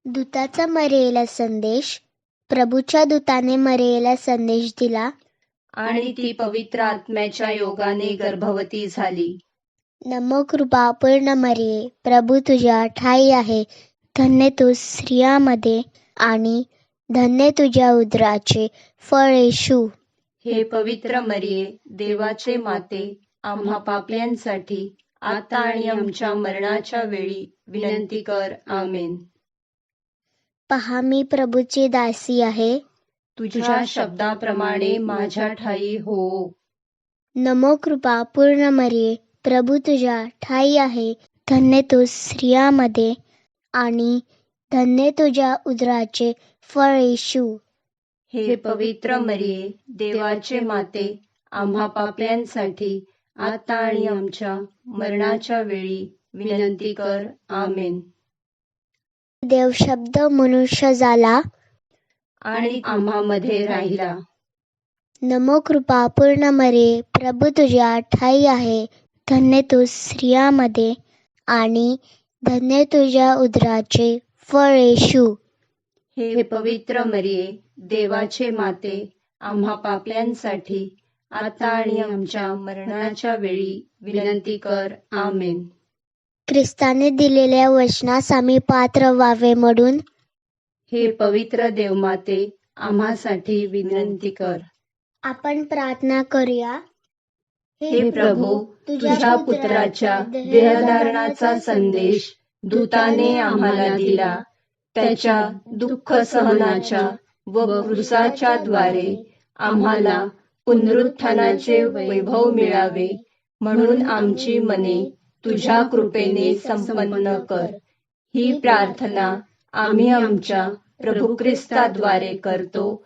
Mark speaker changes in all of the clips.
Speaker 1: दूताचा मरियेला संदेश. प्रभूच्या दूताने मरियेला संदेश दिला
Speaker 2: आणि ती पवित्र आत्म्याच्या योगाने गर्भवती झाली.
Speaker 1: नमो कृपा पूर्ण मरिये, प्रभू तुझ्या ठाई आहे. धन्य तू स्त्रियांमध्ये आणि धन्य तुझ्या उदराचे फळ येशू.
Speaker 2: हे पवित्र मरिये, देवाचे माते, आम्हा पाप्यांसाठी आता आणि आमच्या मरणाच्या वेळी विनंती कर. आमेन.
Speaker 1: पहा, मी प्रभूची दासी आहे.
Speaker 2: तुझ्या शब्दाप्रमाणे माझ्या ठाई हो.
Speaker 1: नमो कृपा पूर्ण मरिये, प्रभू तुझ्या ठाई आहे. धन्य तू स्त्रियांमध्ये आणि धन्य तुझ्या उदराचे फळ येशू.
Speaker 2: हे पवित्र मरिये, देवाचे माते, आम्हा पाप्यांसाठी आता आणि आमच्या मरणाच्या वेळी विनंती कर. आमेन.
Speaker 1: देव शब्द मनुष्य झाला
Speaker 2: आणि आम्हामध्ये राहिला.
Speaker 1: नमो कृपा पूर्ण मरिये, प्रभू तुझ्या ठाई आहे. धन्य तू स्त्रियांमध्ये आणि धन्य तुझ्या उदराचे फळ येशू.
Speaker 2: हे पवित्र मरिये, देवाचे माते, आम्हा पाप्यांसाठी आता आणि आमच्या मरणाच्या वेळी विनंती कर. आमेन.
Speaker 1: ख्रिस्ताने दिलेल्या वचनास आम्ही पात्र व्हावे म्हणून
Speaker 2: हे पवित्र देवमाते, आम्हासाठी विनंती कर.
Speaker 1: आपण प्रार्थना करूया.
Speaker 2: हे प्रभू, तुझ्या पुत्राच्या देहधारणाचा संदेश दूताने आम्हाला दिला. त्याच्या दुःख सहनाच्या व क्रूसाच्या द्वारे आम्हाला पुनरुत्थानाचे वैभव मिळावे, म्हणून आमची मने तुझ्या कृपेने संपन्न कर. ही प्रार्थना आम्ही आमच्या प्रभू ख्रिस्ताद्वारे करतो.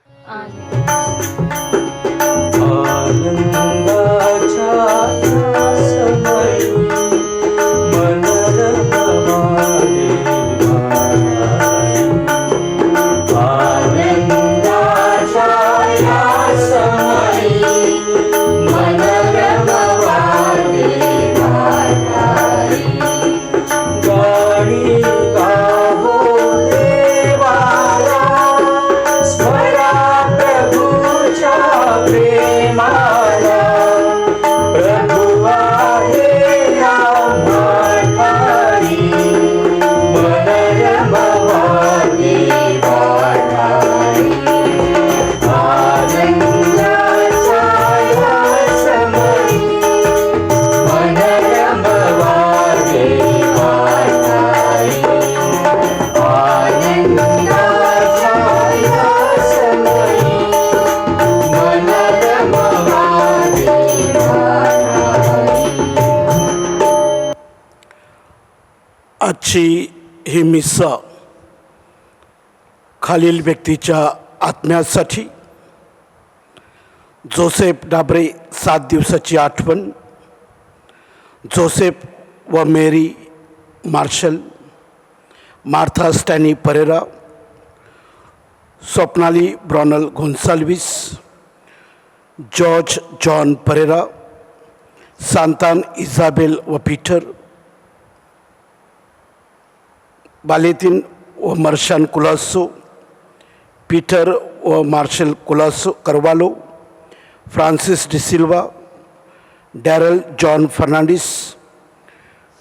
Speaker 3: आजची ही मिसा खालील व्यक्तीच्या आत्म्यासाठी. जोसेफ डाबरे 7 दिवसाची आठवण. जोसेफ व मेरी मार्शल, मार्था स्टॅनी परेरा, स्वप्नाली ब्रॉनल गोन्साल्विस, जॉर्ज जॉन परेरा, सांतान इझाबेल व पीटर, बालेतिन व मर्शान कुलासो, पीटर व मार्शल कुलासो करवालो, फ्रांसिस डिसिल्वा, डॅरल जॉन फर्नांडिस,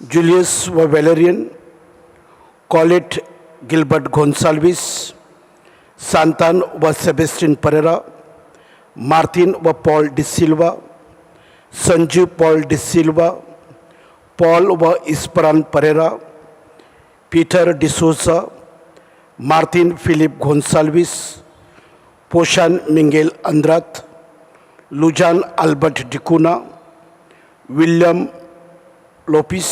Speaker 3: जुलियस व वेलेरियन, कॉलेट गिल्बर्ट गोन्साल्विस, सांतान व सेबेस्टिन परेरा, मार्टिन व पॉल डिसिल्वा, संजीव पॉल डिसिल्वा, पॉल व इस्परान परेरा, पीटर डिसोसा, मार्टिन फिलिप गोन्साल्विस, पोशान मिंगेल अंद्रात, लुजान अल्बर्ट डिकुना, विल्यम लोपिस,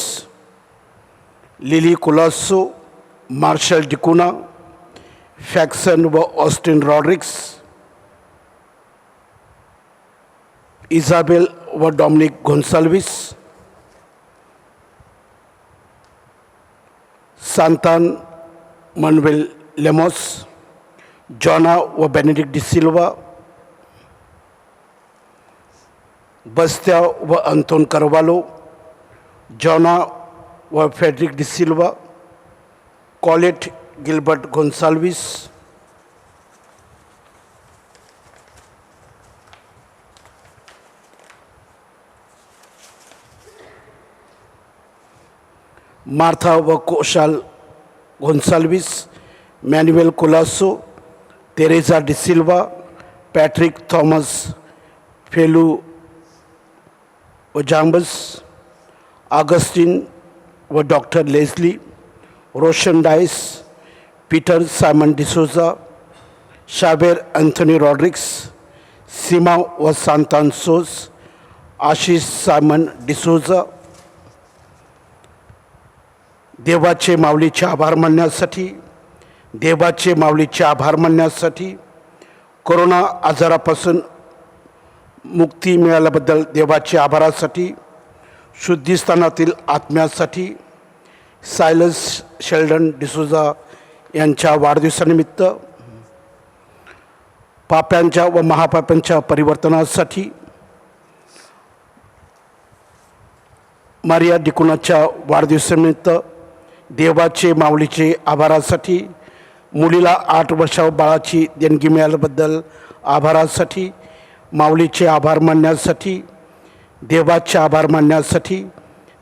Speaker 3: लिली कुलासो, मार्शल डिकुना, फॅक्सन व ऑस्टिन रॉड्रिक्स, इझाबेल व डॉमिनिक गोन्साल्विस, सांतान मनवेल लेमोस, जॉना व बेनेडिक्ट डिसिल्वा, बस्त्या व अंतोन करवालो, जॉना व फेडरिक डिसिल्वा, कॉलेट गिल्बर्ट गोन्साल्विस, मार्था व कोशाल गोन्साल्विस, मॅन्युएल कोलासो, तेरेसा डिसिल्वा, पॅट्रिक थॉमस फेलू व जाम्बस, ऑगस्टिन व डॉक्टर लेस्ली, रोशन डाइस, पीटर सायमन डिसोजा, शाबेर एंथनी रॉड्रिक्स, सीमा व सांतान सोस, आशिष सायमन डिसोजा. देवाचे माऊलीचे आभार मानण्यासाठी, देवाचे माऊलीचे आभार मानण्यासाठी, कोरोना आजारापासून मुक्ती मिळाल्याबद्दल देवाचे आभारासाठी, शुद्धीस्थानातील आत्म्यासाठी, सायलस शेल्डन डिसोजा यांच्या वाढदिवसानिमित्त, पाप्यांच्या व महापाप्यांच्या परिवर्तनासाठी, मारिया डिकुनाच्या वाढदिवसानिमित्त देवाचे माऊलीचे आभारासाठी, मुलीला 8 वर्षावर बाळाची देणगी मिळाल्याबद्दल आभारासाठी, माऊलीचे आभार मानण्यासाठी, देवाचे आभार मानण्यासाठी,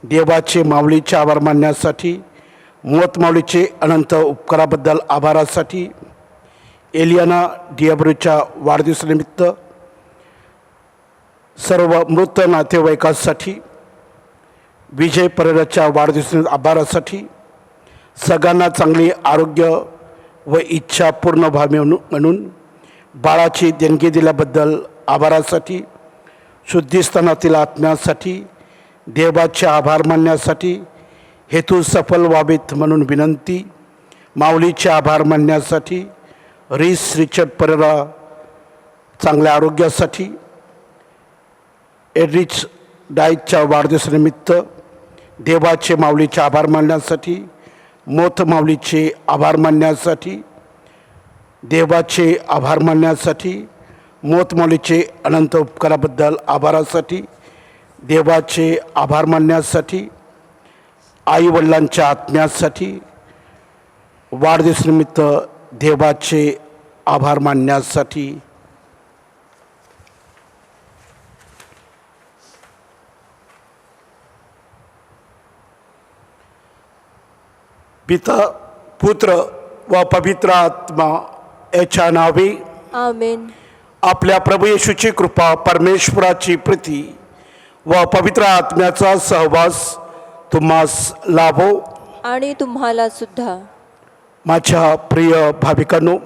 Speaker 3: देवाचे माऊलीचे आभार मानण्यासाठी, मोत माऊलीचे अनंत उपकाराबद्दल आभारासाठी, एलियाना डियाब्रोच्या वाढदिवसानिमित्त सर्व मृत नातेवाईकांसाठी, विजय परेराच्या वाढदिवसानिमित्त आभारासाठी, सगळ्यांना चांगले आरोग्य व इच्छा पूर्ण व्हावी म्हणून बाळाची देणगी दिल्याबद्दल आभारासाठी, शुद्धीस्थानातील आत्म्यासाठी, देवाचे आभार मानण्यासाठी, हेतू सफल व्हावेत म्हणून विनंती, माऊलीचे आभार मानण्यासाठी, रिस रिचर्ड परेरा चांगल्या आरोग्यासाठी, एडरिच डाईटच्या वाढदिवसानिमित्त देवाचे माऊलीचे आभार मानण्यासाठी, मोथ माऊलीचे आभार मानण्यासाठी, देवाचे आभार मानण्यासाठी, मोत माऊलीचे अनंत उपकाराबद्दल आभारासाठी, देवाचे आभार मानण्यासाठी, आईवडिलांच्या आत्म्यासाठी, वाढदिवसानिमित्त देवाचे आभार मानण्यासाठी. पिता, पुत्र व पवित्र आत्मा याच्या नावे
Speaker 4: आमेन.
Speaker 3: आपल्या प्रभू येशूची कृपा, परमेश्वराची प्रीती व पवित्र आत्म्याचा सहवास तुम्हास लाभो.
Speaker 4: आणि तुम्हाला सुद्धा.
Speaker 3: माझ्या प्रिय भाविकांनो,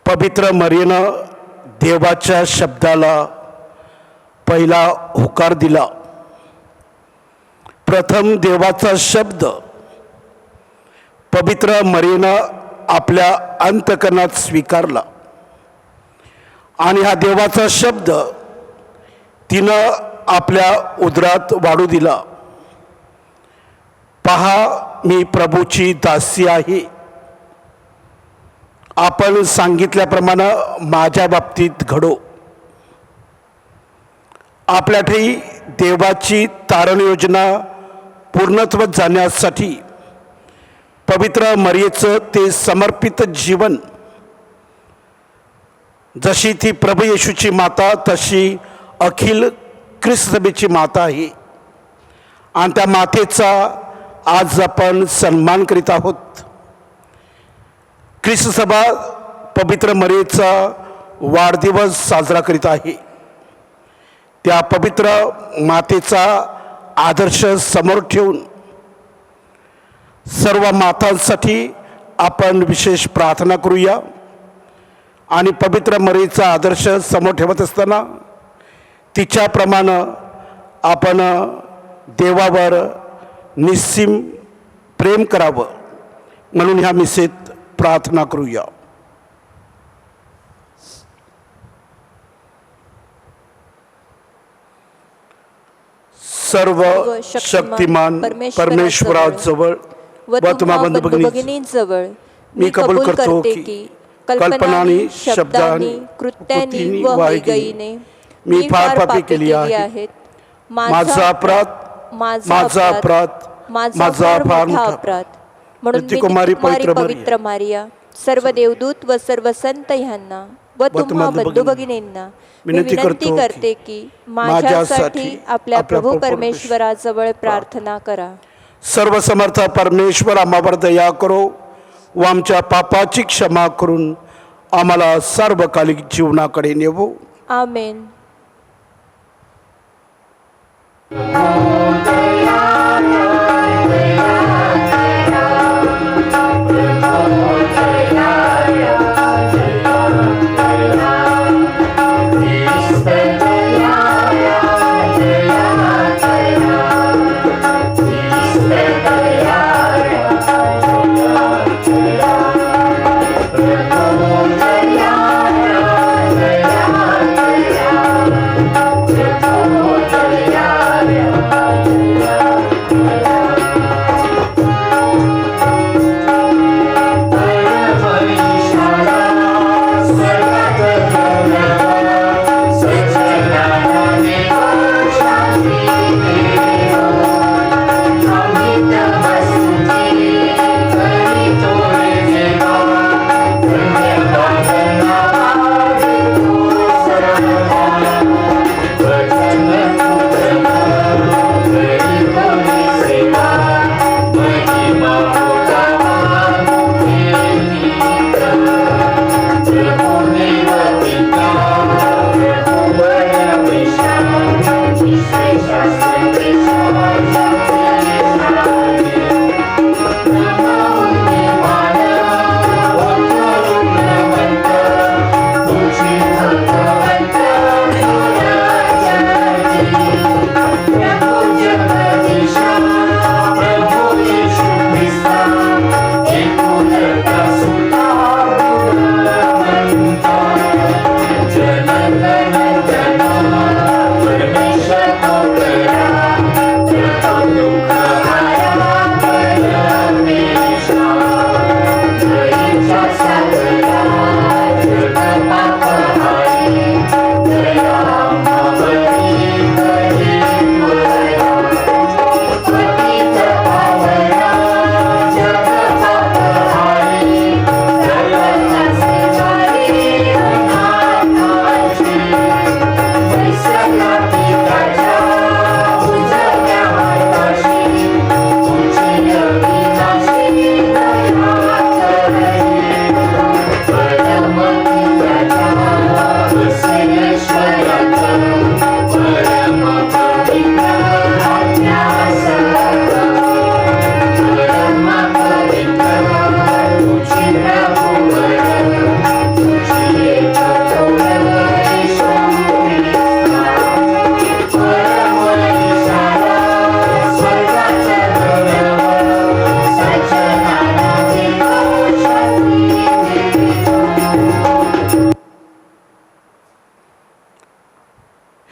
Speaker 3: पवित्र मरियेनं देवाच्या शब्दाला पहिला होकार दिला. प्रथम देवाचा शब्द पवित्र मरियेनं आपल्या अंतकरणात स्वीकारला आणि हा देवाचा शब्द तिनं आपल्या उदरात वाढू दिला. पहा, मी प्रभूची दासी आहे. आपण सांगितल्याप्रमाणे माझ्या बाबतीत घडो. आपल्यासाठी देवाची तारण योजना पूर्णत्व जाण्यासाठी पवित्र मरियेचं ते समर्पित जीवन, जशी ती प्रभू येशूची माता तशी अखिल ख्रिस्त सभेची माता आहे आणि त्या मातेचा आज आपण सन्मान करीत आहोत. ख्रिस्त सभा पवित्र मरियेचा वाढदिवस साजरा करीत आहे. त्या पवित्र मातेचा आदर्श समोर ठेवून सर्व मातांसाठी आपण विशेष प्रार्थना करूया आणि पवित्र मरियेचा आदर्श समोर ठेवत असताना तिच्याप्रमाणे आपण देवावर निस्सीम प्रेम करावं म्हणून ह्या मिसेत प्रार्थना करूया. सर्व शक्तिमान परमेश्वराजवळ व तुम्हा बंधू
Speaker 4: भगिनींजवळ
Speaker 3: मी कबूल करतो की कल्पनाने शब्दाने कृत्याने व ऐगईने मी फार पापे केली आहेत. माझा अपराध माझा फार मोठा अपराध.
Speaker 4: म्हणून मी
Speaker 3: कुमारी
Speaker 4: पवित्र मारिया, सर्व देवदूत व सर्व संत ह्यांना व तुम्हा बंधू भगिनींना मी विनंती करते की माझ्यासाठी आपल्या प्रभू परमेश्वराजवळ प्रार्थना करा.
Speaker 3: सर्वसमर्थ परमेश्वर आम्हावर दया करो व आमच्या पापाची क्षमा करून आम्हाला सार्वकालिक जीवनाकडे नेवो.
Speaker 4: आमेन.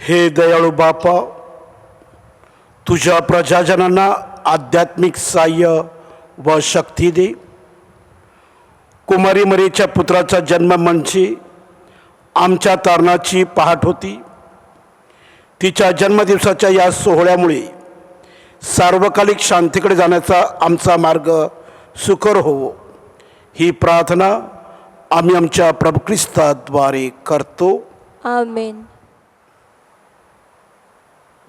Speaker 3: हे दयाळू बापा, तुझ्या प्रजाजनांना आध्यात्मिक साह्य व शक्ती दे. कुमारी मरीच्या पुत्राचा जन्म म्हणजे आमच्या तारणाची पहाट होती. तिच्या जन्मदिवसाच्या या सोहळ्यामुळे सार्वकालिक शांतीकडे जाण्याचा आमचा मार्ग सुकर होवो, ही प्रार्थना आम्ही आमच्या प्रभू ख्रिस्ताद्वारे करतो.
Speaker 4: आमेन.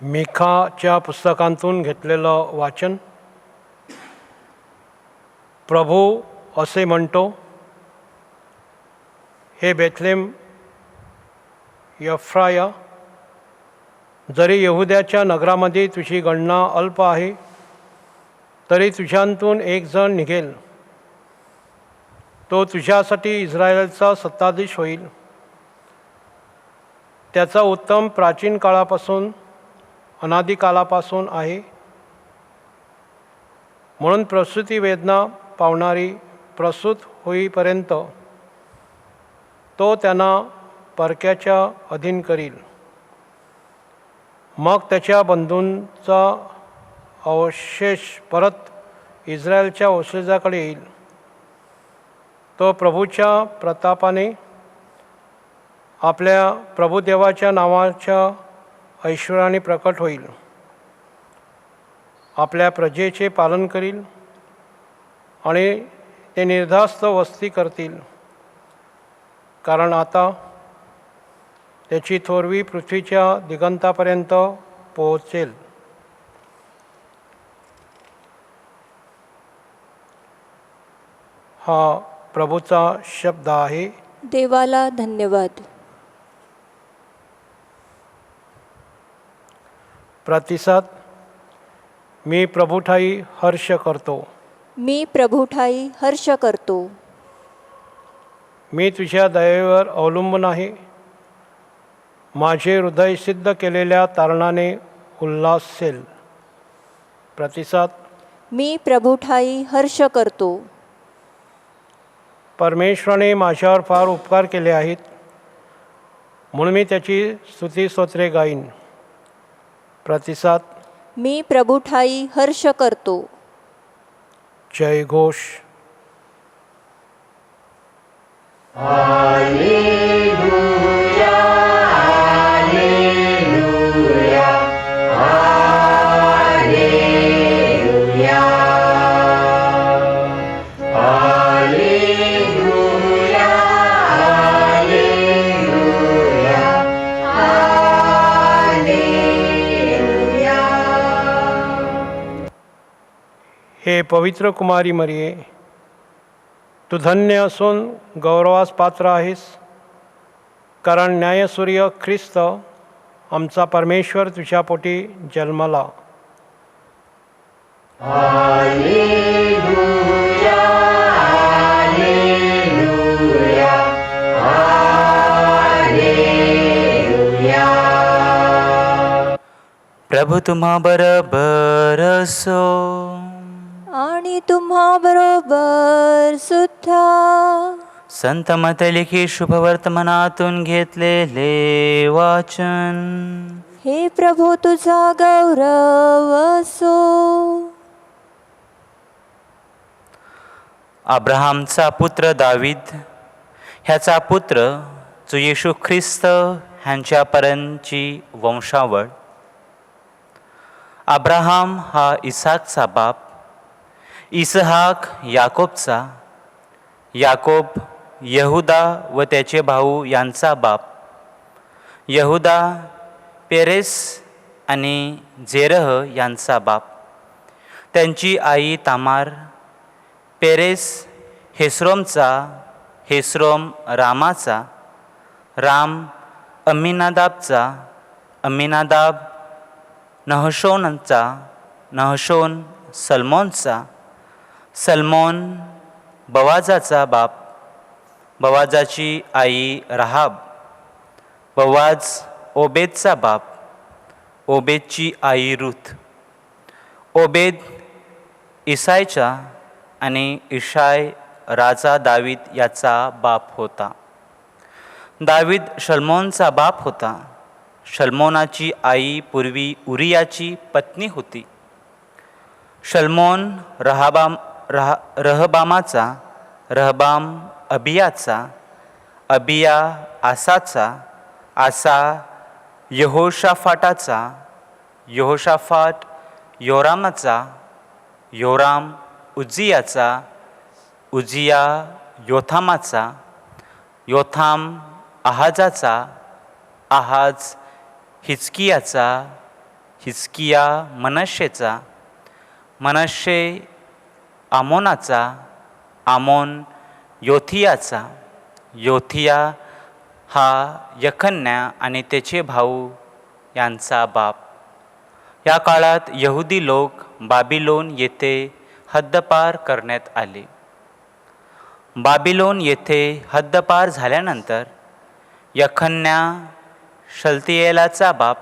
Speaker 5: मिखाच्या पुस्तकांतून घेतलेलं वाचन. प्रभू असे म्हणतो, हे बेथलेम एफ्राया, जरी यहुद्याच्या नगरामध्ये तुझी गणना अल्प आहे, तरी तुझ्यांतून एक जण निघेल. तो तुझ्यासाठी इस्रायलचा सत्ताधीश होईल. त्याचा उत्तम प्राचीन काळापासून अनादिकालापासून आहे. म्हणून प्रसूती वेदना पावणारी प्रसूत होईपर्यंत तो त्यांना परक्याच्या अधीन करील. मग त्याच्या बंधूंचा अवशेष परत इस्रायलच्या वंशजाकडे येईल. तो प्रभूच्या प्रतापाने आपल्या प्रभुदेवाच्या नावाच्या ऐश्वर्याने प्रकट होईल. आपल्या प्रजेचे पालन करील आणि ते निर्धास्त वस्ती करतील, कारण आता त्याची थोरवी पृथ्वीच्या दिगंतापर्यंत पोहोचेल. हा प्रभूचा शब्द आहे.
Speaker 4: देवाला धन्यवाद.
Speaker 5: प्रतिसाद. मी प्रभूठाई हर्ष करतो.
Speaker 4: मी प्रभूठाई हर्ष करतो.
Speaker 5: मी तुझ्या दयेवर अवलंबून आहे. माझे हृदय सिद्ध केलेल्या तारणाने उल्हासेल. प्रतिसाद.
Speaker 4: मी प्रभूठाई हर्ष करतो.
Speaker 5: परमेश्वराने माझ्यावर फार उपकार केले आहेत, म्हणून मी त्याची स्तुतिस्तोत्रे गाईन. प्रतिसाद.
Speaker 4: मी प्रभूठाई हर्ष करतो.
Speaker 5: जयघोष. हे पवित्र कुमारी मरिये, तू धन्य असून गौरवास पात्र आहेस, कारण न्यायसूर्य ख्रिस्त आमचा परमेश्वर तुझ्या पोटी जन्मला.
Speaker 6: प्रभु तुम्हा बरोबर असो.
Speaker 4: आणि तुम्हा बरोबर सुद्धा.
Speaker 6: संत मतलिखी शुभवर्तमानातून घेतलेले वाचन.
Speaker 4: हे प्रभू तुझा गौरव असो.
Speaker 6: अब्राहामचा पुत्र दावीद ह्याचा पुत्र जो येशू ख्रिस्त ह्यांच्यापर्यंतची वंशावळ. अब्राहाम हा इसाकचा बाप, इसहाक याकोबचा, याकोब यहुदा व त्याचे भाऊ यांचा बाप, यहुदा पेरेस आणि जेरह यांचा बाप. त्यांची आई तामार. पेरेस हेस्रोमचा, हेस्रोम रामाचा, राम अम्मीनादाबचा, अम्मीनादाब नहशोनचा, नहशोन सलमोनचा, सलमोन बवाजाचा बाप, बवाजाची आई राहाब, बवाज ओबेदचा बाप, ओबेदची आई रूथ, ओबेद इसायचा आणि इशाय राजा दावीद याचा बाप होता. दावीद शल्मोनचा बाप होता. शल्मोनाची आई पूर्वी उरियाची पत्नी होती. शल्मोन रहबामाचा, रहबाम अबियाचा, अबिया आसाचा, आसा यहोशाफाटाचा, यहोशाफाट योरामाचा, योराम उज्जियाचा, उज्जिया योथामाचा, योथाम आहाजाचा, आहाज हिजकियाचा, हिजकिया मनश्शेचा, मनश्शे आमोनाचा, आमोन योथियाचा, योथिया हा यखन्या आणि त्याचे भाऊ यांचा बाप. या काळात यहुदी लोक बाबिलोन येथे हद्दपार करण्यात आले. बाबिलोन येथे हद्दपार झाल्यानंतर यखन्या शल्तियेलाचा बाप,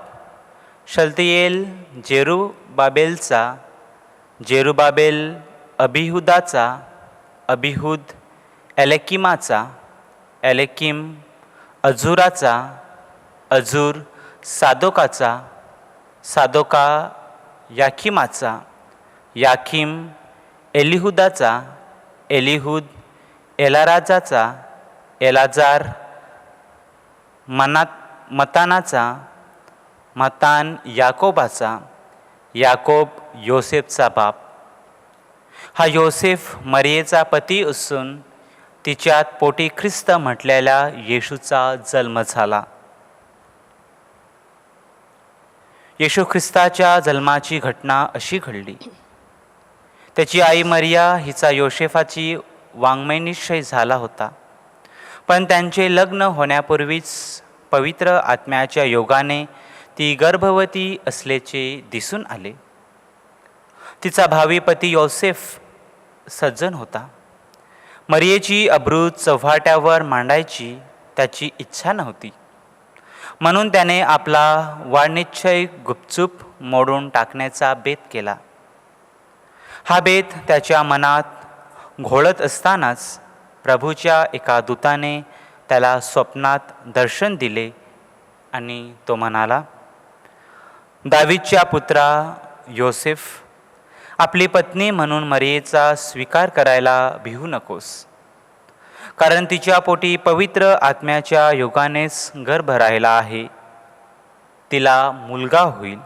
Speaker 6: शल्तियेल जेरुबाबेलचा, जेरुबाबेल अबिहुदाचा, अबिहुद एलेकिमाचा, एलेकिम अझुराचा, अझुर सादोकाचा, सादोका याकिमाचा, याकिम एलिहुदाचा, एलिहूद एलाराजाचा, एलाजार मतानाचा, मतान याकोबाचा, याकोब योसेफचा बाप. हा योसेफ मरियेचा पती असून तिच्यात पोटी ख्रिस्त म्हटलेल्या येशूचा जन्म झाला. येशू ख्रिस्ताच्या जन्माची घटना अशी घडली. त्याची आई मरिया हिचा योसेफाची वाङ्मय निश्चय झाला होता, पण त्यांचे लग्न होण्यापूर्वीच पवित्र आत्म्याच्या योगाने ती गर्भवती असल्याचे दिसून आले. तिचा भावी पती योसेफ सज्जन होता. मरियेची अब्रू चव्हाट्यावर मांडायची त्याची इच्छा नव्हती, म्हणून त्याने आपला वाढनिश्चय गुपचूप मोडून टाकण्याचा बेत केला. हा बेत त्याच्या मनात घोळत असतानाच प्रभूच्या एका दूताने त्याला स्वप्नात दर्शन दिले आणि तो म्हणाला, दावीदच्या पुत्रा योसेफ, आपली पत्नी म्हणून मरियेचा स्वीकार करायला भिवू नकोस, कारण तिच्या पोटी पवित्र आत्म्याच्या योगानेच गर्भ राहिला आहे. तिला मुलगा होईल.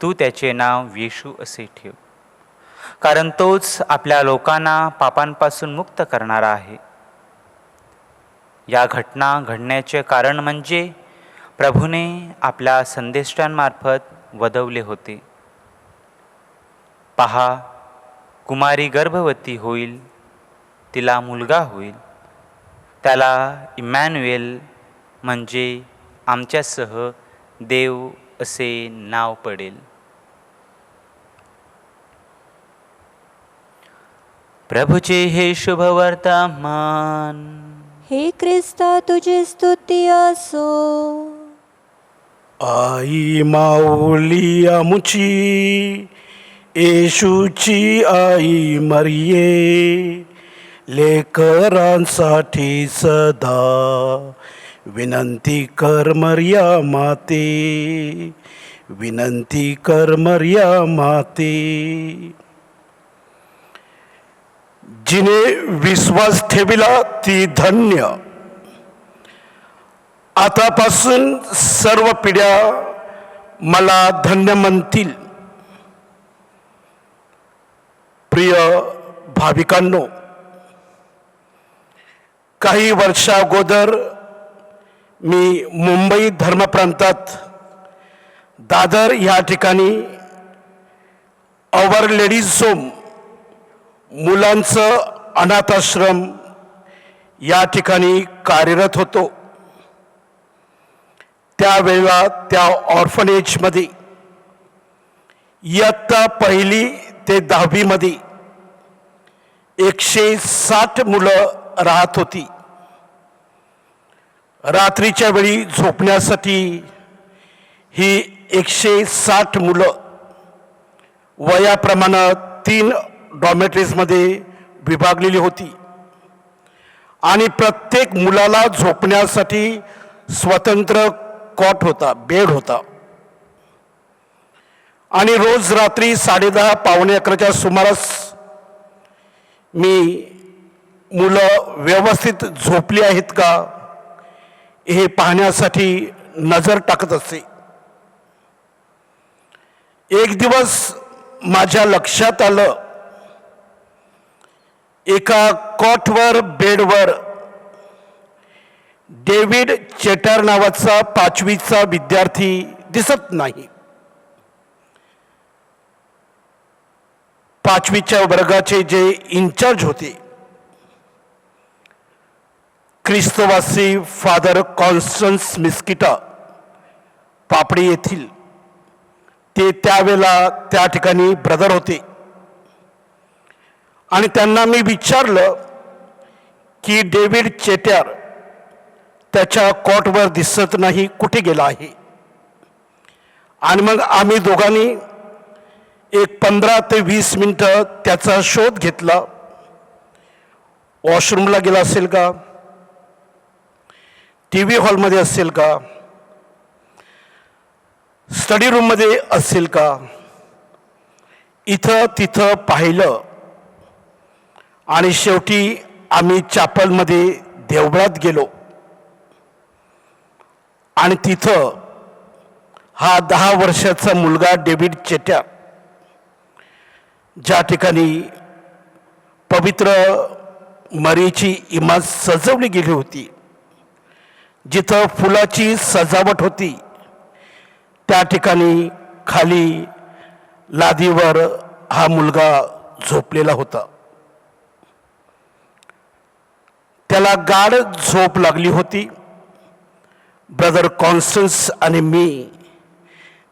Speaker 6: तू त्याचे नाव येशू असे ठेव, कारण तोच आपल्या लोकांना पापांपासून मुक्त करणारा आहे. या घटना घडण्याचे कारण म्हणजे प्रभूने आपल्या संदेष्टांमार्फत वदवले होते. पहा, कुमारी गर्भवती होईल, तिला मुलगा होईल, त्याला इमॅन्युएल म्हणजे आमच्यासह देव असे नाव पडेल. प्रभूचे हे शुभवर्तमान.
Speaker 4: हे ख्रिस्ता तुझी स्तुती असो.
Speaker 7: आई माऊली आमुची, येशूची आई मरिये, लेकरांसाठी सदा विनंती कर मर्या माते, विनंती कर मर्या माते. जिने विश्वास ठेविला ती धन्य. आतापासून सर्व पिढ्या मला धन्य म्हणतील. प्रिय भाविकांनो, काही वर्षाअगोदर मी मुंबई धर्मप्रांतात दादर या ठिकाणी अवर लेडीज होम, मुलांचं अनाथाश्रम या ठिकाणी कार्यरत होतो. त्यावेळेला त्या ऑर्फनेजमध्ये इयत्ता 1ली ते 10वीमध्ये 160 मुलं राहत होती. रात्रीच्या वेळी झोपण्यासाठी ही 160 मुलं वयाप्रमाणे 3 डॉर्मेटरीजमध्ये विभागलेली होती आणि प्रत्येक मुलाला झोपण्यासाठी स्वतंत्र कॉट होता, बेड होता. आणि रोज रात्री 10:30 पावणे 11च्या सुमारास मी मुलं व्यवस्थित झोपली आहेत का हे पाहण्यासाठी नजर टाकत असे. एक दिवस माझ्या लक्षात आलं, एका कॉटवर बेडवर डेव्हिड चेटर नावाचा 5वीचा विद्यार्थी दिसत नाही. 5वीच्या वर्गाचे जे इन्चार्ज होते, ख्रिस्तवासी फादर कॉन्स्टन्स मिस्किटा पापडी येथील, ते त्यावेळेला त्या ठिकाणी ब्रदर होते. आणि त्यांना मी विचारलं की डेव्हिड चेटर त्याच्या कॉटवर दिसत नाही, कुठे गेला आहे. आणि मग आम्ही दोघांनी एक 15 ते 20 मिनिटं त्याचा शोध घेतला. वॉशरूमला गेला असेल का, TV हॉलमध्ये असेल का. स्टडी रूममध्ये असेल का, इथं तिथं पाहिलं आणि शेवटी आम्ही चॅपलमध्ये देवळात गेलो आणि तिथं हा 10 वर्षाचा मुलगा डेव्हिड चेट्या ज्या ठिकाणी पवित्र मरीची इमारत सजवली गेली होती, जिथं फुलाची सजावट होती, त्या ठिकाणी खाली लादीवर हा मुलगा झोपलेला होता. त्याला गाढ झोप लागली होती. ब्रदर कॉन्स्टन्स आणि मी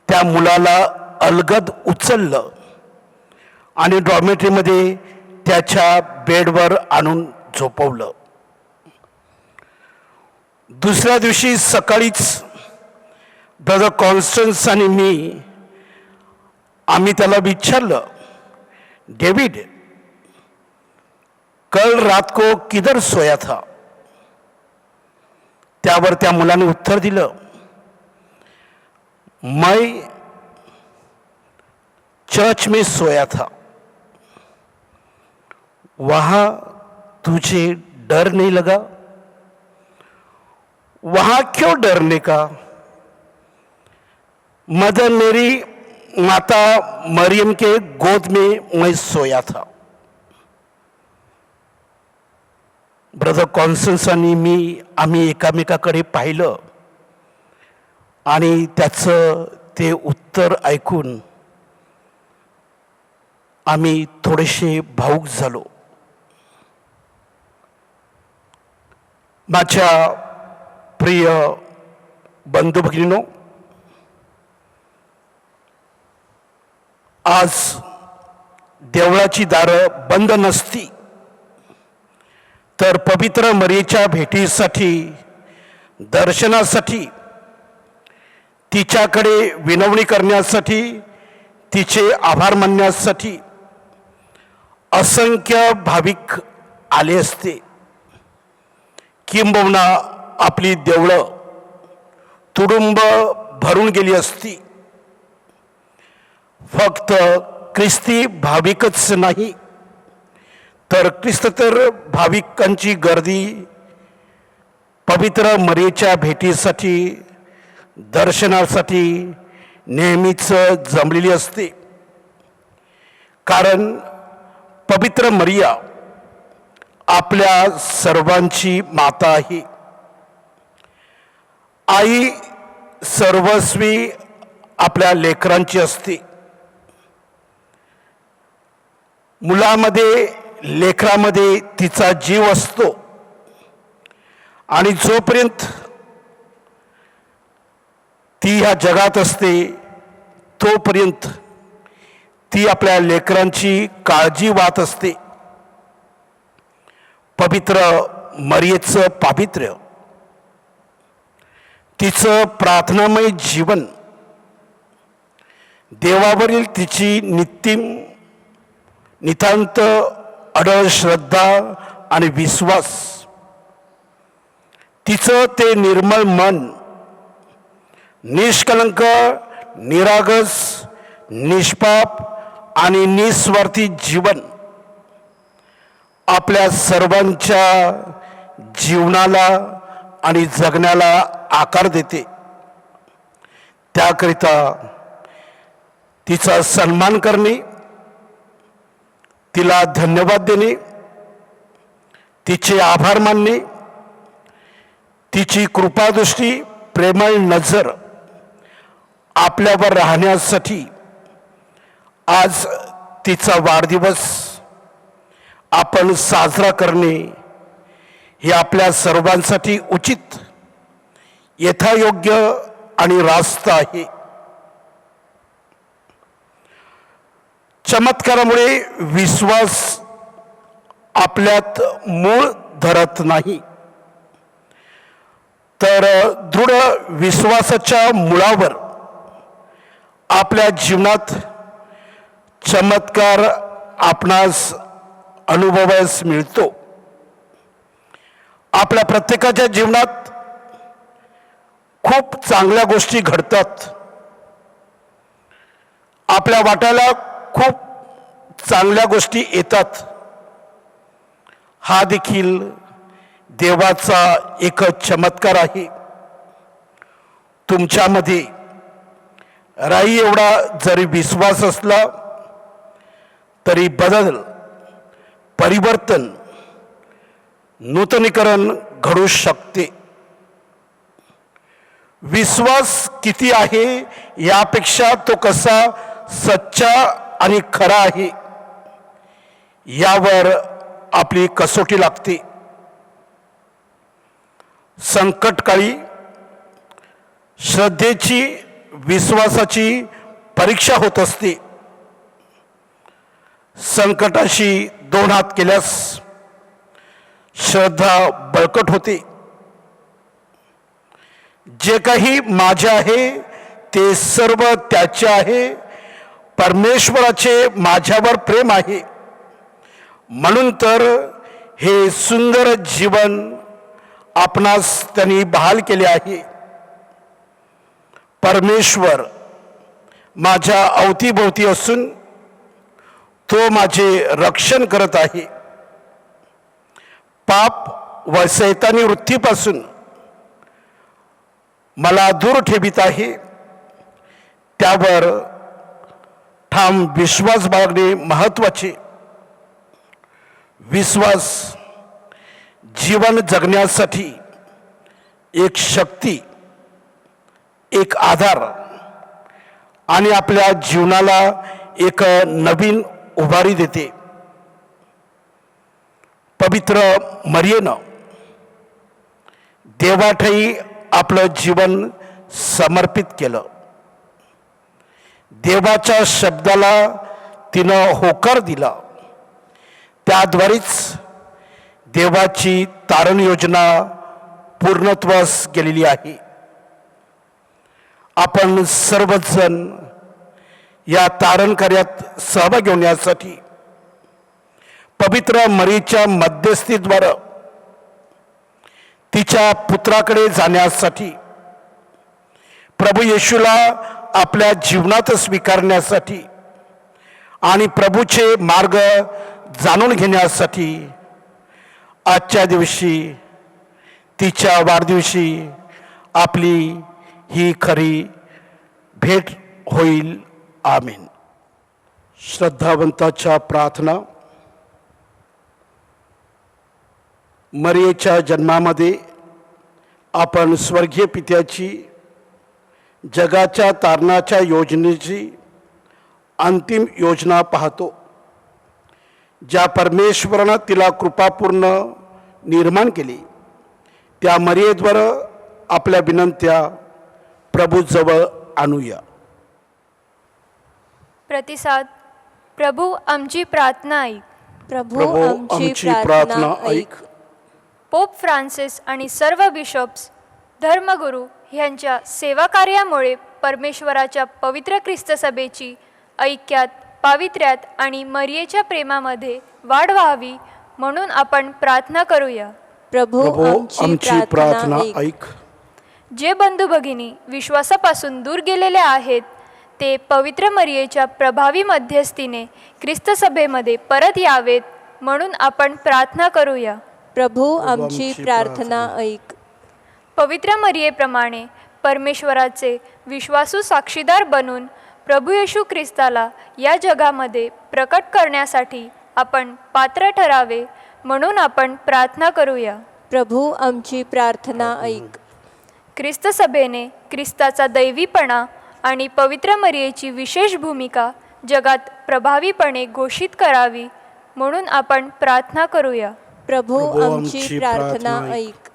Speaker 7: त्या मुलाला अलगद उचललं आणि डॉर्मेटरीमध्ये त्याच्या बेडवर आणून झोपवलं. दुसऱ्या दिवशी सकाळीच ब्रदर कॉन्स्टन्स आणि मी आम्ही त्याला विचारलं, डेविड, कल रात को किधर सोया था? त्यावर त्या मुलाने उत्तर दिलं, मैं चर्च में सोया था. वहां तुझे डर नहीं लगा? वहां क्यों डरने का? मदर मेरी माता मरियम के गोद में मैं सोया था. ब्रदर कॉन्स्टन्स आणि मी आम्ही एकामेकाकडे पाहिलं आणि त्याचं ते उत्तर ऐकून आम्ही थोडेसे भावुक झालो. माझ्या प्रिय बंधू भगिनींनो, आज देवळाची दारं बंद नसती तर पवित्र मरीच्या भेटीसाठी, दर्शनासाठी, तिच्याकडे विनवणी करण्यासाठी, तिचे आभार मानण्यासाठी असंख्य भाविक आले असते. किंबहुना आपली देवळं तुडुंब भरून गेली असती. फक्त ख्रिस्ती भाविकच नाही तर ख्रिस्तेतर भाविकांची गर्दी पवित्र मरीच्या भेटीसाठी, दर्शनासाठी नेहमीच जमलेली असते. कारण पवित्र मरिया आपल्या सर्वांची माता आहे. आई सर्वस्वी आपल्या लेकरांची असते. मुलामध्ये, लेकरामध्ये तिचा जीव असतो आणि जोपर्यंत ती ह्या जगात असते तोपर्यंत ती आपल्या लेकरांची काळजी वाहत असते. पवित्र मरियेचं पावित्र्य, तिचं प्रार्थनामय जीवन, देवावरील तिची नितांत अडळ श्रद्धा आणि विश्वास, तिचं ते निर्मळ मन, निष्कलंक, निरागस, निष्पाप आणि निस्वार्थी जीवन आपल्या सर्वांच्या जीवनाला आणि जगण्याला आकार देते. त्याकरिता तिचा सन्मान करणे, तिला धन्यवाद देणे, तिचे आभार मानणे, तिची कृपादृष्टी, प्रेमळ नजर आपल्यावर राहण्यासाठी आज तिचा वाढदिवस आपण साजरा करणे हे आपल्या सर्वांसाठी उचित, यथायोग्य आणि रास्त आहे. चमत्कारामुळे विश्वास आपल्यात मूळ धरत नाही, तर दृढ विश्वासाच्या मुळावर आपल्या जीवनात चमत्कार आपणास अनुभवास मिळतो. आपल्या प्रत्येकाच्या जीवनात खूप चांगल्या गोष्टी घडतात, आपल्या वाट्याला खूप चांगल्या गोष्टी येतात, हा देखील देवाचा एक चमत्कार आहे. तुमच्यामध्ये राई एवढा जरी विश्वास असला तरी बदल, परिवर्तन, नूतनीकरण घडू शकते. विश्वास किती आहे यापेक्षा तो कसा सच्चा आणि खरा आहे यावर आपली कसोटी लागते. संकटकाळी श्रद्धेची, विश्वासाची परीक्षा होत असते. संकटाशी दोन हात केल्यास श्रद्धा बळकट होते. जे काही माझे आहे ते सर्व त्याचे आहे. परमेश्वराचे माझ्यावर प्रेम आहे, म्हणून तर हे सुंदर जीवन आपणास त्यांनी बहाल केले आहे. परमेश्वर माझ्या अवतीभोवती असून तो माझे रक्षण करत आहे. पाप व शैतानी वृत्तीपासून मला दूर ठेवित आहे. त्यावर ठाम विश्वास बाळगणे महत्वाचे. विश्वास जीवन जगण्यासाठी एक शक्ती, एक आधार आणि आपल्या जीवनाला एक नवीन उभारी देते. पवित्र मरियेनं देवाठाई आपलं जीवन समर्पित केलं. देवाच्या शब्दाला तिनं होकार दिला. त्याद्वारेच देवाची तारण योजना पूर्णत्वास गेलेली आहे. आपण सर्वजण या तारण कार्यात सहभागी होण्यासाठी पवित्र मरीच्या मध्यस्थीद्वारे तिच्या पुत्राकडे जाण्यासाठी, प्रभू येशूला आपल्या जीवनात स्वीकारण्यासाठी आणि प्रभूचे मार्ग जाणून घेण्यासाठी आजच्या दिवशी, तिच्या वाढदिवशी आपली ही खरी भेट होईल. आमीन. श्रद्धावंताच्या प्रार्थना. मरियेच्या जन्मामध्ये आपण स्वर्गीय पित्याची जगाच्या तारणाच्या योजनेची अंतिम योजना पाहतो. ज्या परमेश्वरानं तिला कृपापूर्ण निर्माण केली, त्या मरियेद्वारे आपल्या विनंत्या प्रभूजवळ आणूया.
Speaker 8: प्रतिसाद. प्रभू आमची प्रार्थना ऐक.
Speaker 4: प्रभू आमची प्रार्थना ऐक.
Speaker 8: पोप फ्रान्सिस आणि सर्व बिशप्स, धर्मगुरू ह्यांच्या सेवा कार्यामुळे परमेश्वराच्या पवित्र ख्रिस्त सभेची ऐक्यात, पावित्र्यात आणि मरियेच्या प्रेमामध्ये वाढ व्हावी म्हणून आपण प्रार्थना करूया.
Speaker 4: प्रभू आमची प्रार्थना
Speaker 7: ऐक.
Speaker 8: जे बंधू भगिनी विश्वासापासून दूर गेलेले आहेत ते पवित्र मरियेच्या प्रभावी मध्यस्थीने ख्रिस्त सभेमध्ये परत यावेत म्हणून आपण प्रार्थना करूया.
Speaker 4: प्रभू आमची प्रार्थना ऐक.
Speaker 8: पवित्र मरियेप्रमाणे परमेश्वराचे विश्वासू साक्षीदार बनून प्रभू येशू ख्रिस्ताला या जगामध्ये प्रकट करण्यासाठी आपण पात्र ठरावे म्हणून आपण प्रार्थना करूया.
Speaker 4: प्रभू आमची प्रार्थना ऐक.
Speaker 8: ख्रिस्त सभेने ख्रिस्ताचा दैवीपणा आणि पवित्र मरियेची विशेष भूमिका जगात प्रभावीपणे घोषित करावी म्हणून आपण प्रार्थना करूया.
Speaker 4: प्रभू आमची प्रार्थना ऐक.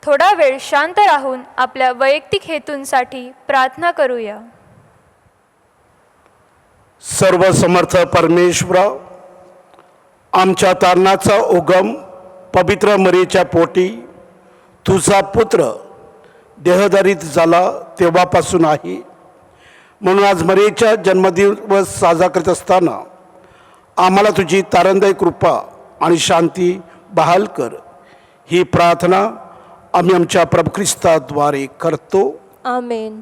Speaker 8: थोडा वेळ शांत राहून आपल्या वैयक्तिक हेतूंसाठी प्रार्थना करूया.
Speaker 7: सर्वसमर्थ परमेश्वरा, आमच्या तारणाचा उगम पवित्र मरियेच्या पोटी तुझा पुत्र देहधारित झाला तेव्हापासून आहे. म्हणून आज मरियेच्या जन्मदिवस साजरा करत असताना आम्हाला तुझी तारणदायी कृपा आणि शांती बहाल कर. ही प्रार्थना आम्ही आमच्या प्रभू ख्रिस्ताद्वारे करतो.
Speaker 4: आमेन.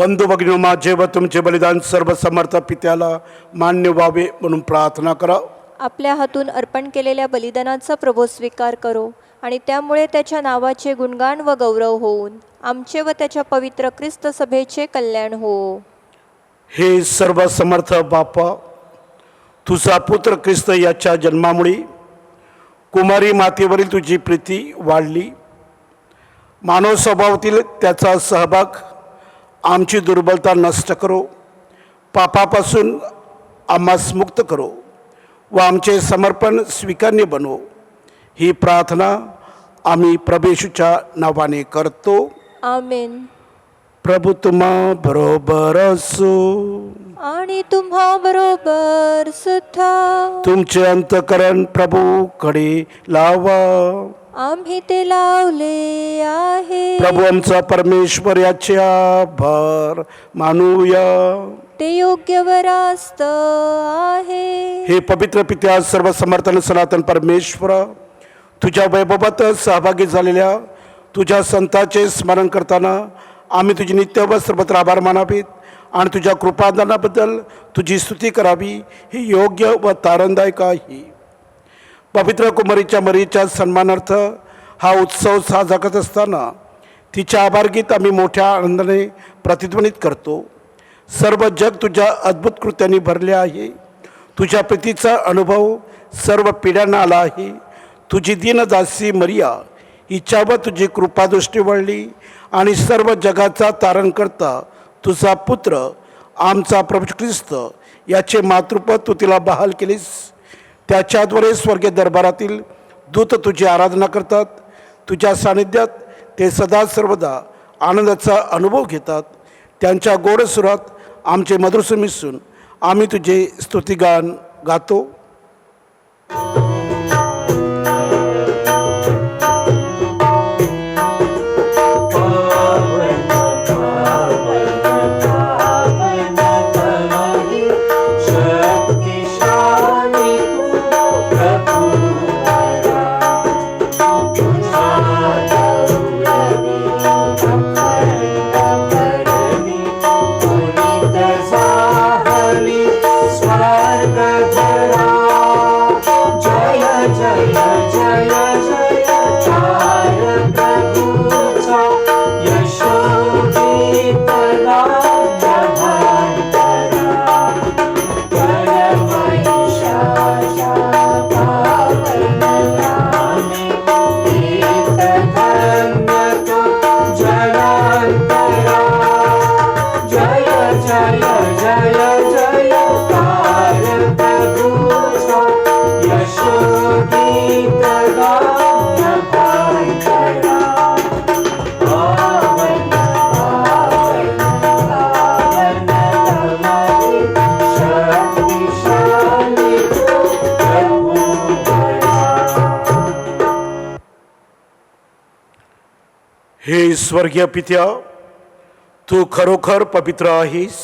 Speaker 7: बंधू भगिनी माझे व तुमचे बलिदान सर्व समर्थ पित्याला मान्य व्हावे म्हणून प्रार्थना करा.
Speaker 4: आपल्या हातून अर्पण केलेल्या बलिदानाचा प्रभू स्वीकार करो आणि त्यामुळे त्याच्या नावाचे गुणगान व गौरव होऊन आमचे व त्याच्या पवित्र ख्रिस्त सभेचे कल्याण हो.
Speaker 7: हे सर्व समर्थ बापा, तुझा पुत्र ख्रिस्त याच्या जन्मामुळे कुमारी मातेवरील तुझी प्रीती वाढली. मानव स्वभावातील त्याचा सहभाग आमची दुर्बलता नष्ट करो, पापापासून आम्हास मुक्त करो व आमचे समर्पण स्वीकारणे बनवो. ही प्रार्थना आम्ही प्रभू येशूच्या नावाने करतो.
Speaker 4: आमेन.
Speaker 7: प्रभू तुम्हा बरोबर असो
Speaker 4: आणि तुम्हा बरोबर सुद्धा.
Speaker 7: तुमचे अंतकरण प्रभूकडे लावा.
Speaker 4: आम्ही ते लावले आहे.
Speaker 7: प्रभू आमचा परमेश्वर याचे आभार मानूया.
Speaker 4: ते योग्य व रास्त आहे.
Speaker 7: हे पवित्र पित्या, सर्व समर्थन सनातन परमेश्वर, तुझ्या वैभवात सहभागी झालेल्या तुझ्या संतांचे स्मरण करताना आम्ही तुझी नित्य व सर्वत्र आभार मानावेत आणि तुझ्या कृपादानाबद्दल तुझी स्तुती करावी. ही योग्य व तारणदायक आहे. पवित्र कुमारीच्या मरीच्या सन्मानार्थ हा उत्सव साजरा करत असताना तिचे आभारगीत आम्ही मोठ्या आनंदाने प्रतिध्वनित करतो. सर्व जग तुझ्या अद्भुत कृत्यांनी भरले आहे. तुझ्या प्रीतीचा अनुभव सर्व पिढ्यांना आला आहे. तुझी दीनदासी मरिया हिच्यावर तुझी कृपादृष्टी वळली आणि सर्व जगाचा तारण करता तुझा पुत्र आमचा प्रभू ख्रिस्त याचे मातृत्व तू तिला बहाल केलीस. त्याच्याद्वारे स्वर्गीय दरबारातील दूत तुझी आराधना करतात. तुझ्या सानिध्यात ते सदा सर्वदा आनंदाचा अनुभव घेतात. त्यांच्या गोड सुरात आमचे मधुर मिसळून आम्ही तुझे स्तुतिगान गातो. हे स्वर्गीय पित्या, तू खरोखर पवित्र आहेस.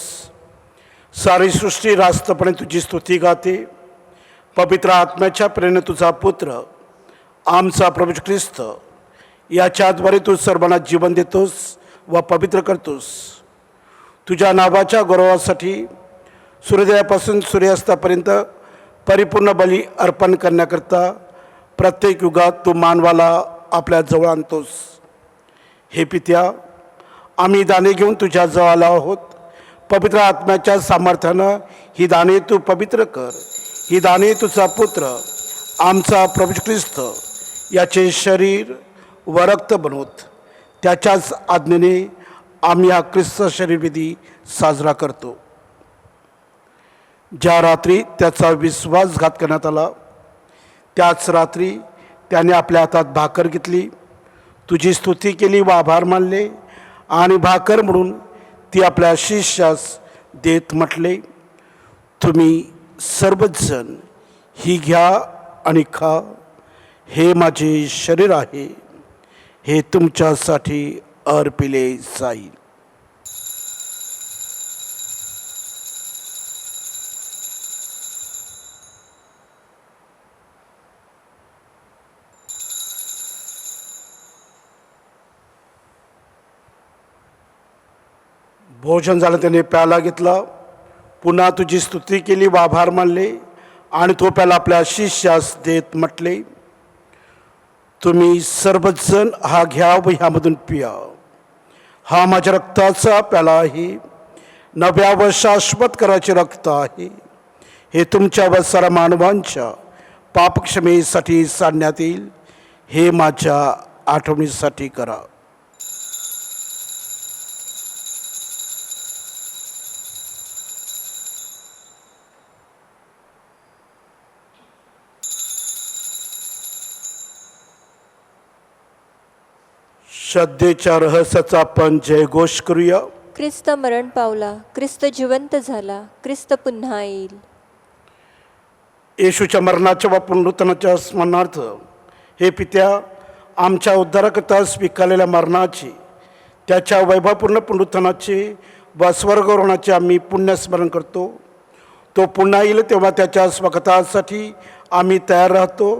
Speaker 7: सारी सृष्टी रास्तपणे तुझी स्तुती गाते. पवित्र आत्म्याच्या प्रेरणेने तुझा पुत्र आमचा प्रभू ख्रिस्त याच्याद्वारे तू सर्वांना जीवन देतोस व पवित्र करतोस. तुझ्या नावाच्या गौरवासाठी सूर्योदयापासून सूर्यास्तापर्यंत परिपूर्ण बली अर्पण करण्याकरता प्रत्येक युगात तू मानवाला आपल्या जवळ आणतोस. हे पित्या, आम्ही दाने घेऊन तुझ्या जवळ आलो आहोत. पवित्र आत्म्याच्या सामर्थ्यानं ही दाने तू पवित्र कर. ही दाने तुझा पुत्र आमचा प्रभू ख्रिस्त याचे शरीर व रक्त बनवत त्याच्याच आज्ञेने आम्ही हा ख्रिस्त शरीरविधी साजरा करतो. ज्या रात्री त्याचा विश्वासघात करण्यात आला त्याच रात्री त्याने आपल्या हातात भाकर घेतली, तुझी स्तुती केली व आभार मानले आणि भाकर म्हणून ती आपल्या शिष्यास देत म्हटले, तुम्ही सर्वजण ही घ्या आणि खा. हे माझे शरीर आहे, हे तुमच्यासाठी अर्पिले जाईल. भोजन झालं त्याने प्याला घेतला, पुन्हा तुझी स्तुती केली व आभार मानले आणि तो प्याला आपल्या शिष्यास देत म्हटले, तुम्ही सर्वजण हा घ्या व ह्यामधून पिया. हा माझ्या रक्ताचा प्याला आहे, नव्या व शाश्वत कराचे रक्त आहे. हे तुमच्या व सर्व मानवांच्या पापक्षमेसाठी सांडण्यात येईल. हे माझ्या आठवणीसाठी करा. श्रद्धेच्या रहस्याचा आपण जयघोष करूया.
Speaker 4: ख्रिस्त मरण पावला, ख्रिस्त जिवंत झाला, ख्रिस्त पुन्हा येईल.
Speaker 7: येशूच्या मरणाच्या व पुनरुत्थानाच्या स्मरणार्थ हे पित्या, आमच्या उद्धारकर्ता स्वीकारलेल्या मरणाची, त्याच्या वैभवपूर्ण पुनरुत्थानाचे व स्वर्गरोहणाचे आम्ही पुण्यस्मरण करतो. तो पुन्हा येईल तेव्हा त्याच्या स्वागतासाठी आम्ही तयार राहतो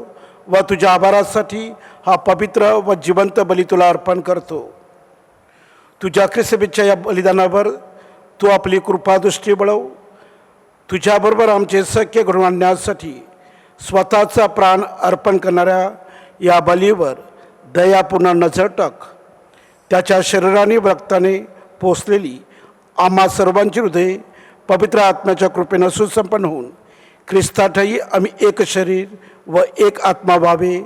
Speaker 7: व तुझ्या आभारासाठी हा पवित्र व जिवंत बली तुला अर्पण करतो. तुझ्या ख्रिस्तबीच्या या बलिदानावर तू आपली कृपादृष्टी बळव. तुझ्याबरोबर आमचे सख्य घडवून आणण्यासाठी स्वतःचा प्राण अर्पण करणाऱ्या या बलीवर दयापूर्ण नजर टाक. त्याच्या शरीराने व रक्ताने पोचलेली आम्हा सर्वांची हृदय पवित्र आत्म्याच्या कृपेनं सुसंपन्न होऊन ख्रिस्तातही आम्ही एक शरीर व एक आत्मा व्हावे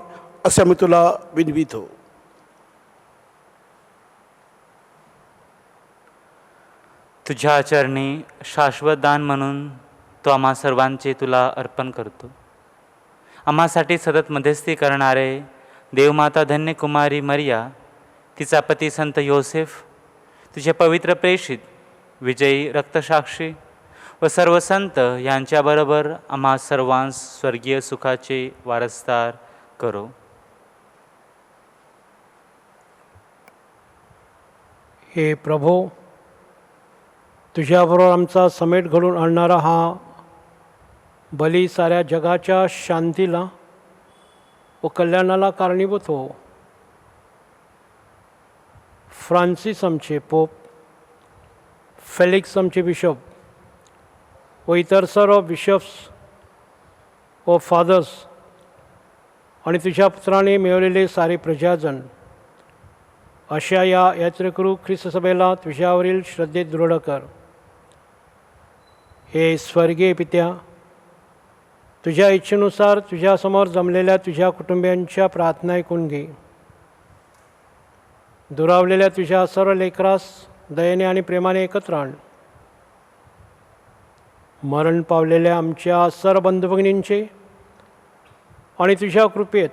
Speaker 7: असे आम्ही तुला विनवितो.
Speaker 6: तुझ्या चरणी शाश्वत दान म्हणून तो आम्हा सर्वांचे तुला अर्पण करतो. आम्हासाठी सतत मध्यस्थी करणारे देवमाता धन्य कुमारी मरिया, तिचा पती संत योसेफ, तुझे पवित्र प्रेषित विजयी रक्तसाक्षी व सर्व संत यांच्याबरोबर आम्हा सर्वांस स्वर्गीय सुखाचे वारसदार करो.
Speaker 5: हे प्रभो, तुझ्याबरोबर आमचा समेट घडून आणणारा हा बली साऱ्या जगाच्या शांतीला व कल्याणाला कारणीभूत हो. फ्रान्सिस आमचे पोप, फेलिक्स आमचे बिशप व इतर सर्व बिशप्स व फादर्स आणि तुझ्या पुत्राने मिळवलेले सारे प्रजाजन अशा या यात्रेकरू ख्रिस्त सभेला तुझ्यावरील श्रद्धेत दृढ कर. हे स्वर्गीय पित्या, तुझ्या इच्छेनुसार तुझ्यासमोर जमलेल्या तुझ्या कुटुंबियांच्या प्रार्थना ऐकून घे. दुरावलेल्या तुझ्या सर्व लेकरास दयेने आणि प्रेमाने एकत्र आण. मरण पावलेल्या आमच्या सर्व बंधुभगिनींचे आणि तुझ्या कृपेत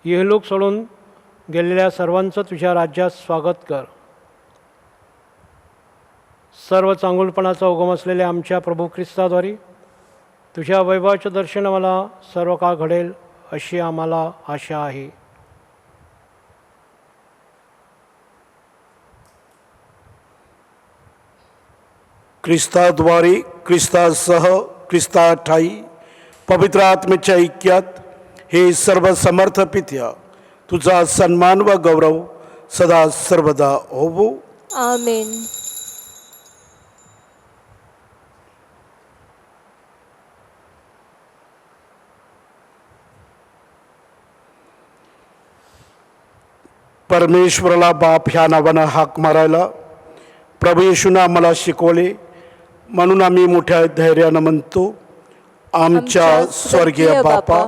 Speaker 5: इहलोक सोडून गेलेल्या सर्वांचं तुझ्या राज्यात स्वागत कर. सर्व चांगुलपणाचा उगम असलेल्या आमच्या प्रभू ख्रिस्ताद्वारे तुझ्या वैभवाचे दर्शन मला सर्व काळ घडेल अशी आम्हाला आशा आहे.
Speaker 7: ख्रिस्ताद्वारे, ख्रिस्तासह, ख्रिस्ताठाई पवित्र आत्म्याच्या ऐक्यात हे सर्व समर्थ पित्या, तुझा सन्मान व गौरव सदा सर्वदा होवो.
Speaker 4: आमेन.
Speaker 7: परमेश्वराला बाप ह्या नावानं हाक मारायला प्रभू येशूनं आम्हाला शिकवले, म्हणून आम्ही मोठ्या धैर्यानं म्हणतो, आमच्या स्वर्गीय बापा,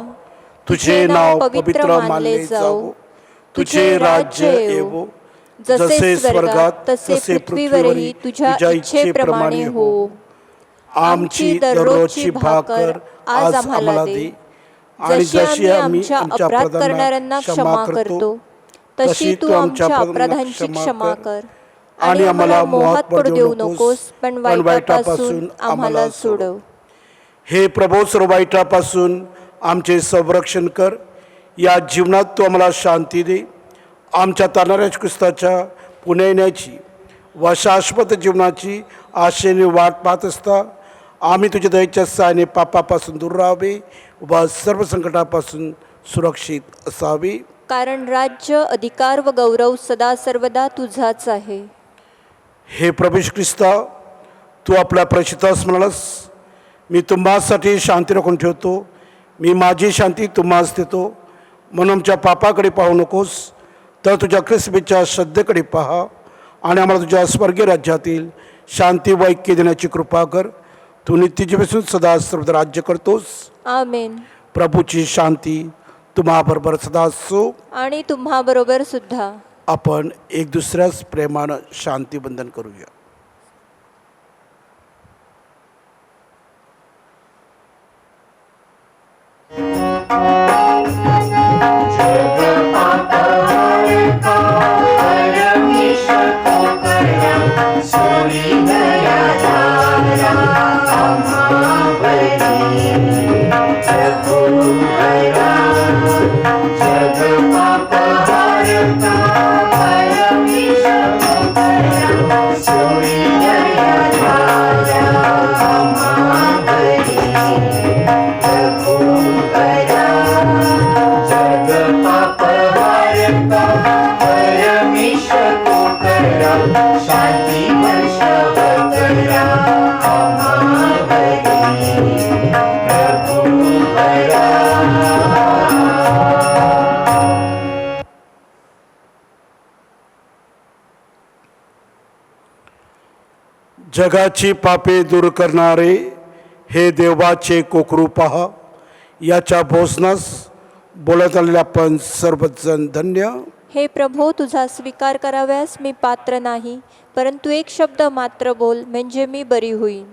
Speaker 7: तुझे नाव पवित्र मानले जावो, तुझे राज्य येवो, जसे स्वर्गात तसे पृथ्वीवरही तुझ्या इच्छेप्रमाणे हो. आमची दररोजची भाकर आज आम्हाला दे, आणि जशी आम्ही आमच्या अपराध करणाऱ्यांना क्षमा करतो तशी तू आमच्या अपराधांची क्षमा कर, आणि आम्हाला मोहात पडू देऊ नकोस, पण वाईटापासून आम्हाला सोडव. हे प्रभू, सर्व वाईटापासून आमचे संरक्षण कर. या जीवनात तू आम्हाला शांती दे. आमच्या तारणाऱ्या ख्रिस्ताच्या पुण्या येण्याची व शाश्वत जीवनाची आशेने वाट पाहत असता आम्ही तुझ्या दयेच्या सहाय्याने पापापासून दूर राहावे व सर्व संकटापासून सुरक्षित असावे.
Speaker 4: कारण राज्य, अधिकार व गौरव सदा सर्वदा तुझाच आहे.
Speaker 7: हे प्रभू येशू ख्रिस्ता, तू आपल्या प्रचितास म्हणालास, मी तुम्हासाठी शांती राखून ठेवतो, मी माझी शांती तुम्हास देतो. म्हणून आमच्या पापाकडे पाहू नकोस, तर तुझ्या ख्रिस्तीच्या श्रद्धेकडे पहा आणि आम्हाला तुझ्या स्वर्गीय राज्यातील शांती व ऐक्य देण्याची कृपा कर. तू नित्य जीवेसून सदा सर्वदा राज्य करतोस.
Speaker 4: आमेन.
Speaker 7: प्रभूची शांती तुम्हाबरोबर सदा असो.
Speaker 4: आणि तुम्हाबरोबर सुद्धा.
Speaker 7: आपण एक दुसऱ्यास प्रेमानं शांतीबंधन करूया. जगाची पापे दूर करणारे हे देवाचे कोकरू पहा. याच्या भोजनास बोलत आलेले आपण सर्वजण धन्य.
Speaker 4: हे प्रभो, तुझा स्वीकार कराव्यास मी पात्र नाही, परंतु एक शब्द मात्र बोल, म्हणजे मी बरी होईन.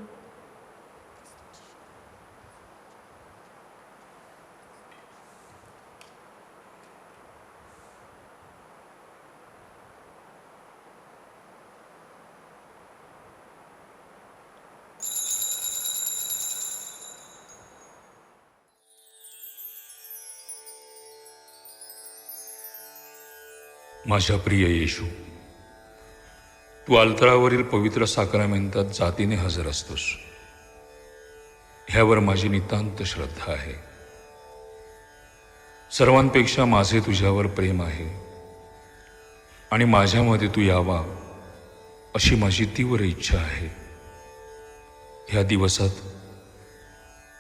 Speaker 9: माझ्या प्रिय येशू, तू अल्तरावरील पवित्र साक्रामेंतात जातीने हजर असतोस. ह्यावर माझी नितांत श्रद्धा आहे. सर्वांपेक्षा माझे तुझ्यावर प्रेम आहे आणि माझ्यामध्ये तू यावा अशी माझी तीव्र इच्छा आहे. ह्या दिवसात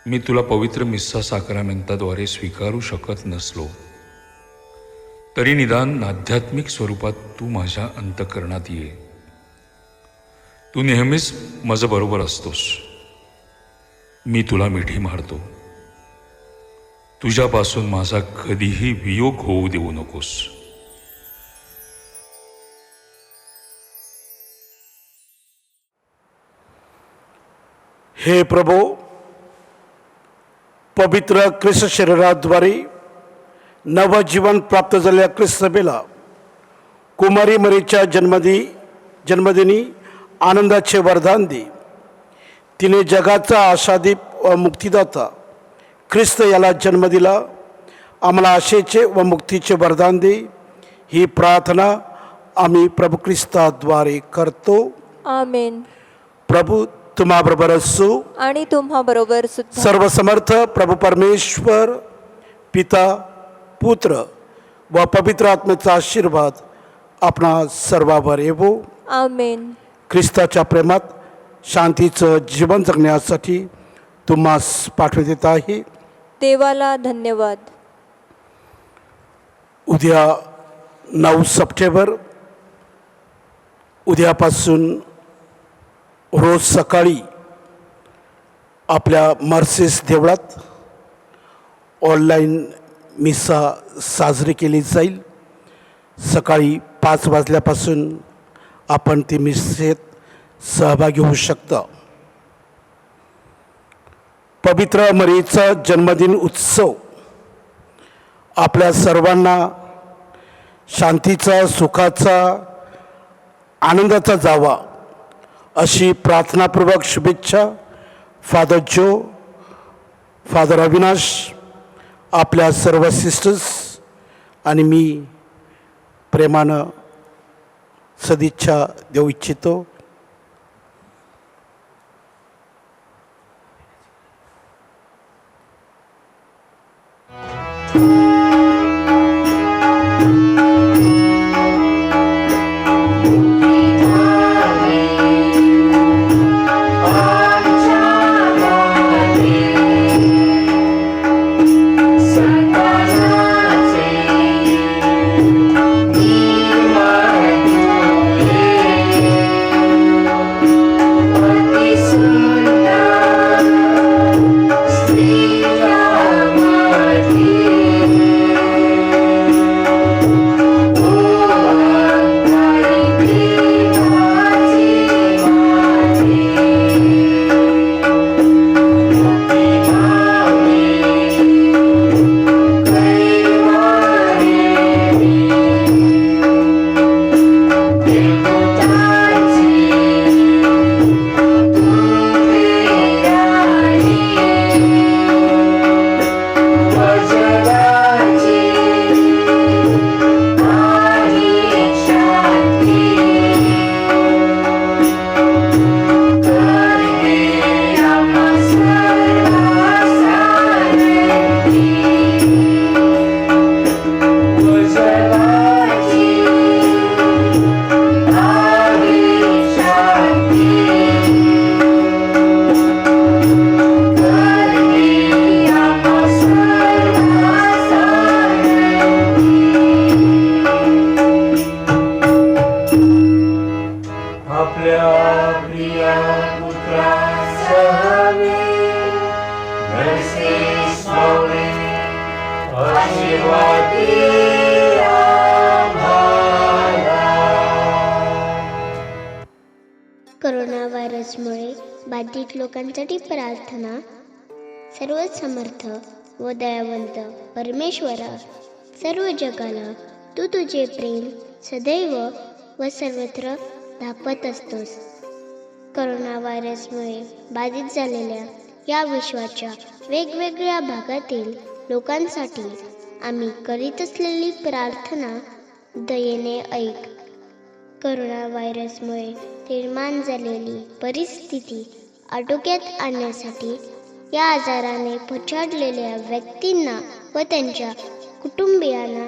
Speaker 9: मी तुला पवित्र मिस्सा साक्रामेंताद्वारे स्वीकारू शकत नसलो तरी निदान आध्यात्मिक स्वरूपात तू माझ्या अंतःकरणात ये. तू नेहमीच माझ्याबरोबर असतोस. मी तुला मिठी मारतो. तुझ्यापासून माझा कधीही वियोग होऊ देऊ नकोस.
Speaker 7: हे प्रभो, पवित्र ख्रिस्त शरीराद्वारे नवजीवन प्राप्त झालेल्या ख्रिस्त सभेला कुमारी मरीच्या जन्मदिनी आनंदाचे वरदान दे. तिने जगाचा आशादीप व मुक्तिदाता ख्रिस्त याला जन्म दिला. आम्हाला आशेचे व मुक्तीचे वरदान दे. ही प्रार्थना आम्ही प्रभू ख्रिस्ताद्वारे करतो.
Speaker 4: आमेन.
Speaker 7: प्रभू तुम्हाबरोबर असो
Speaker 4: आणि तुम्हाबरोबर सुद्धा.
Speaker 7: सर्वसमर्थ प्रभू परमेश्वर पिता, पुत्र व पवित्र आत्म्याचा आशीर्वाद आपणा सर्वांवर येवो.
Speaker 4: आमेन.
Speaker 7: ख्रिस्ताच्या प्रेमात शांतीचं जीवन जगण्यासाठी तुम्हास पाठवून देत आहे.
Speaker 4: देवाला धन्यवाद.
Speaker 7: उद्या 9 सप्टेंबर, उद्यापासून रोज सकाळी आपल्या मर्सेस देवळात ऑनलाईन मिसा साजरी केली जाईल. सकाळी 5 वाजल्यापासून आपण ती मिसेत सहभागी होऊ शकता. पवित्र मरीचा जन्मदिन उत्सव आपल्या सर्वांना शांतीचा, सुखाचा, आनंदाचा जावा अशी प्रार्थनापूर्वक शुभेच्छा. फादर जो, फादर अविनाश, आपल्या सर्व सिस्टर्स आणि मी प्रेमानं सदिच्छा देऊ इच्छितो.
Speaker 1: करोना व्हायरसमुळे बाधित लोकांसाठी प्रार्थना. सर्वच समर्थ व दयावंत परमेश्वरा, सर्व जगाला तू तुझे प्रेम सदैव व सर्वत्र दाखवत असतोस. करोना व्हायरसमुळे बाधित झालेल्या या विश्वाच्या वेगवेगळ्या भागातील लोकांसाठी आम्ही करीत असलेली प्रार्थना दयेने ऐक. करोना व्हायरसमुळे निर्माण झालेली परिस्थिती आटोक्यात आणण्यासाठी या आजाराने पछाडलेल्या व्यक्तींना व त्यांच्या कुटुंबियांना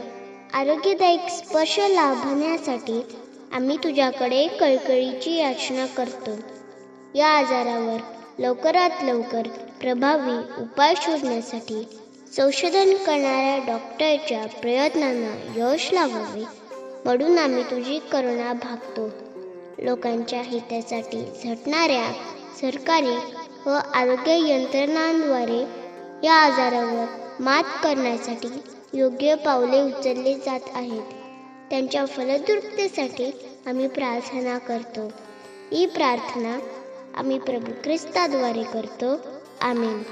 Speaker 1: आरोग्यदायक स्पर्श लाभण्यासाठी आम्ही तुझ्याकडे कळकळीची याचना करतो. या आजारावर लवकरात लवकर प्रभावी उपाय शोधण्यासाठी संशोधन करणाऱ्या डॉक्टरच्या प्रयत्नांना यश लावावे म्हणून आम्ही तुझी करुणा भागतो. लोकांच्या हितासाठी झटणाऱ्या सरकारी व आरोग्य यंत्रणांद्वारे या आजारावर मात करण्यासाठी योग्य पावले उचलली जात आहेत. त्यांच्या फलद्रुपतेसाठी आम्ही प्रार्थना करतो. ही प्रार्थना आम्ही प्रभू ख्रिस्ताद्वारे करतो. आमेन.